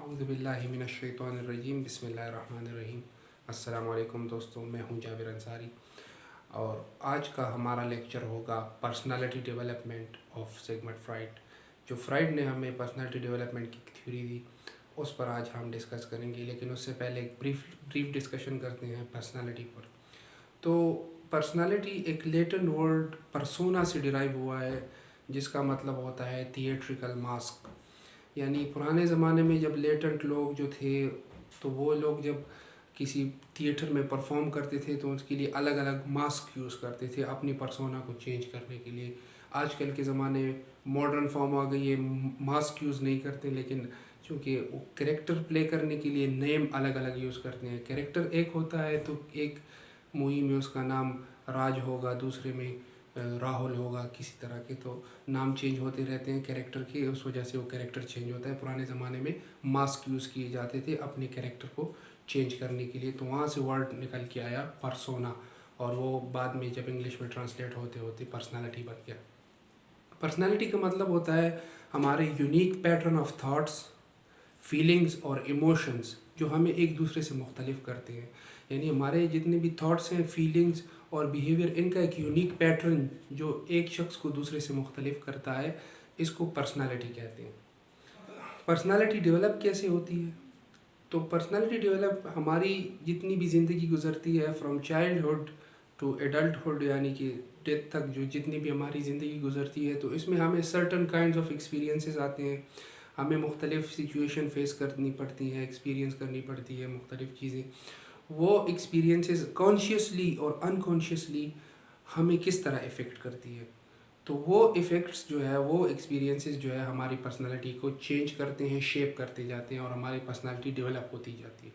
اعوذ باللہ من الشیطان الرجیم بسم اللہ الرحمن الرحیم۔ السلام علیکم دوستوں، میں ہوں جابر انصاری اور آج کا ہمارا لیکچر ہوگا personality development of Sigmund Freud. جو فرائڈ نے ہمیں پرسنالٹی ڈیولپمنٹ کی تھیوری دی اس پر آج ہم ڈسکس کریں گے، لیکن اس سے پہلے ایک بریف ڈسکشن کرتے ہیں پرسنالٹی پر۔ تو پرسنالٹی ایک لیٹن ورڈ پرسونا سے ڈرائیو ہوا ہے، جس کا مطلب ہوتا ہے تھیٹریکل ماسک۔ یعنی پرانے زمانے میں جب لیٹنٹ لوگ جو تھے تو وہ لوگ جب کسی تھیٹر میں پرفارم کرتے تھے تو اس کے لیے الگ الگ ماسک یوز کرتے تھے اپنی پرسونا کو چینج کرنے کے لیے۔ آج کل کے زمانے میں ماڈرن فارم آ گئی ہے، ماسک یوز نہیں کرتے، لیکن چونکہ وہ کریکٹر پلے کرنے کے لیے نیم الگ الگ یوز کرتے ہیں۔ کریکٹر ایک ہوتا ہے تو ایک مووی میں اس کا نام راج ہوگا، دوسرے میں راہل ہوگا، کسی طرح کے تو نام چینج ہوتے رہتے ہیں کریکٹر کے، اس وجہ سے وہ کریکٹر چینج ہوتا ہے۔ پرانے زمانے میں ماسک یوز کیے جاتے تھے اپنے کریکٹر کو چینج کرنے کے لیے، تو وہاں سے ورڈ نکل کے آیا پرسونا، اور وہ بعد میں جب انگلش میں ٹرانسلیٹ ہوتے ہوتے پرسنالٹی بن گیا۔ پرسنالٹی کا مطلب ہوتا ہے ہمارے unique pattern of thoughts, feelings اور ایموشنز جو ہمیں ایک دوسرے سے مختلف کرتے ہیں۔ یعنی ہمارے جتنے بھی تھاٹس ہیں، فیلنگز اور بیہیویئر، ان کا ایک یونیک پیٹرن جو ایک شخص کو دوسرے سے مختلف کرتا ہے، اس کو پرسنالٹی کہتے ہیں۔ پرسنالٹی ڈیولپ کیسے ہوتی ہے؟ تو پرسنالٹی ڈیولپ ہماری جتنی بھی زندگی گزرتی ہے، فرام چائلڈہڈ ٹو ایڈلٹہڈ، یعنی کہ ڈیتھ تک جو جتنی بھی ہماری زندگی گزرتی ہے، تو اس میں ہمیں سرٹن کائنڈز آف ایکسپیرینسز آتے ہیں، ہمیں مختلف سچویشن فیس کرنی پڑتی ہیں، ایکسپیرینس کرنی پڑتی ہے مختلف چیزیں۔ وہ ایکسپیرینسز کانشیسلی اور انکانشیسلی ہمیں کس طرح افیکٹ کرتی ہے، تو وہ ایفیکٹس جو ہے، وہ ایکسپیرینسز جو ہے ہماری پرسنالٹی کو چینج کرتے ہیں، شیپ کرتے جاتے ہیں، اور ہماری پرسنالٹی ڈیولپ ہوتی جاتی ہے۔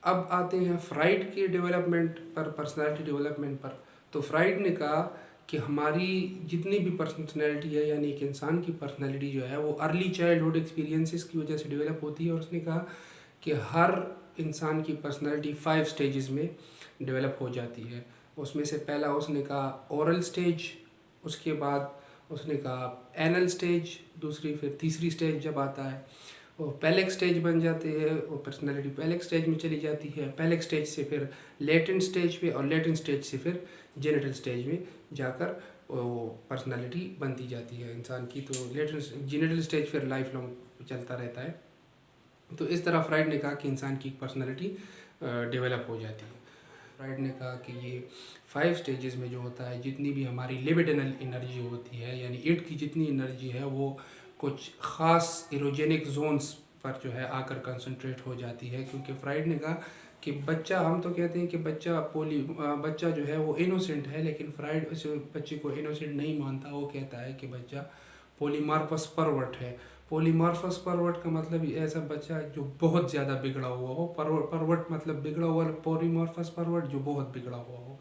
اب آتے ہیں فرائڈ کے ڈیولپمنٹ پر، پرسنالٹی ڈیولپمنٹ پر۔ تو فرائڈ نے کہا کہ ہماری جتنی بھی پرسنالٹی ہے، یعنی ایک انسان کی پرسنالٹی جو ہے وہ ارلی چائلڈہڈ ایکسپیرینسز کی وجہ سے ڈیولپ ہوتی ہے، اور اس نے کہا کہ ہر انسان کی پرسنالٹی 5 سٹیجز میں ڈیولپ ہو جاتی ہے۔ اس میں سے پہلا اس نے کہا اورل سٹیج، اس کے بعد اس نے کہا اینل سٹیج، دوسری پھر تیسری سٹیج جب آتا ہے وہ پیلک سٹیج بن جاتے ہیں، وہ پرسنالٹی پیلک سٹیج میں چلی جاتی ہے۔ پیلک سٹیج سے پھر لیٹنٹ سٹیج پہ، اور لیٹنٹ سٹیج سے پھر جینیٹل سٹیج میں جا کر وہ پرسنالٹی بنتی جاتی ہے انسان کی۔ تو جینیٹل سٹیج پھر لائف لانگ چلتا رہتا ہے۔ تو اس طرح فرائڈ نے کہا کہ انسان کی پرسنالٹی ڈیولپ ہو جاتی ہے۔ فرائڈ نے کہا کہ یہ 5 سٹیجز میں جو ہوتا ہے، جتنی بھی ہماری لیبیڈنل انرجی ہوتی ہے، یعنی اٹ کی جتنی انرجی ہے، وہ کچھ خاص ایروجینک زونز پر جو ہے آ کر کنسنٹریٹ ہو جاتی ہے۔ کیونکہ فرائڈ نے کہا کہ بچہ، ہم تو کہتے ہیں کہ بچہ جو ہے وہ انوسینٹ ہے، لیکن فرائڈ اس بچے کو انوسینٹ نہیں مانتا، وہ کہتا ہے کہ بچہ پولیمارفس پرورٹ ہے۔ پولیمارفس پرورٹ کا مطلب ایسا بچہ جو بہت زیادہ بگڑا ہوا ہو، پرورٹ مطلب بگڑا ہوا، پولیمارفس پرورٹ جو بہت بگڑا ہوا ہو۔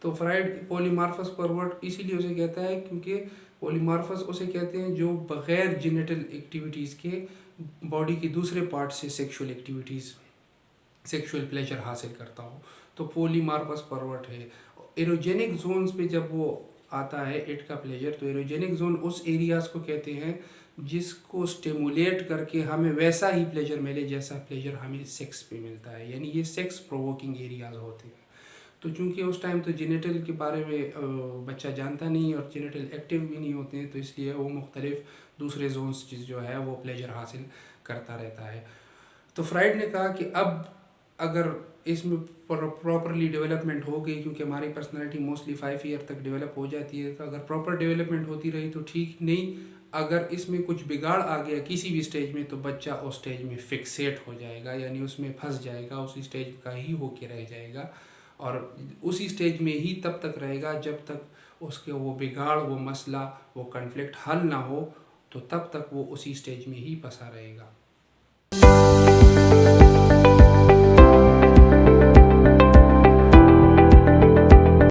تو فرائڈ پولیمارفس پرورٹ اسی لیے اسے کہتا ہے کیونکہ پولیمارفس اسے کہتے ہیں جو بغیر جینیٹل ایکٹیویٹیز کے باڈی کے دوسرے پارٹ سے سیکشول ایکٹیویٹیز، سیکشول پلیجر حاصل کرتا ہو، تو پولیمارفس پرورٹ ہے۔ ایروجینک زونز پہ جب وہ آتا ہے اٹ کا پلیجر، تو ایروجینک زون اس ایریاز کو کہتے ہیں جس کو سٹیمولیٹ کر کے ہمیں ویسا ہی پلیجر ملے جیسا پلیجر ہمیں سیکس پہ ملتا ہے، یعنی یہ سیکس پرووکنگ ایریاز ہوتے ہیں۔ تو چونکہ اس ٹائم تو جینیٹل کے بارے میں بچہ جانتا نہیں اور جینیٹل ایکٹیو بھی نہیں ہوتے ہیں، تو اس لیے وہ مختلف دوسرے زونز جو ہے وہ پلیجر حاصل کرتا رہتا ہے۔ تو فرائڈ نے کہا کہ اب اگر اس میں پراپرلی ڈیولپمنٹ ہو گئی، کیونکہ ہماری پرسنالٹی موسٹلی 5 ایئر تک ڈیولپ ہو جاتی ہے، تو اگر پراپر ڈیولپمنٹ ہوتی رہی تو ٹھیک، نہیں اگر اس میں کچھ بگاڑ آ گیا کسی بھی سٹیج میں، تو بچہ اس سٹیج میں فکسیٹ ہو جائے گا، یعنی اس میں پھنس جائے گا، اسی سٹیج کا ہی ہو کے رہ جائے گا، اور اسی سٹیج میں ہی تب تک رہے گا جب تک اس کے وہ بگاڑ، وہ مسئلہ، وہ کنفلکٹ حل نہ ہو، تو تب تک وہ اسی سٹیج میں ہی پھنسا رہے گا۔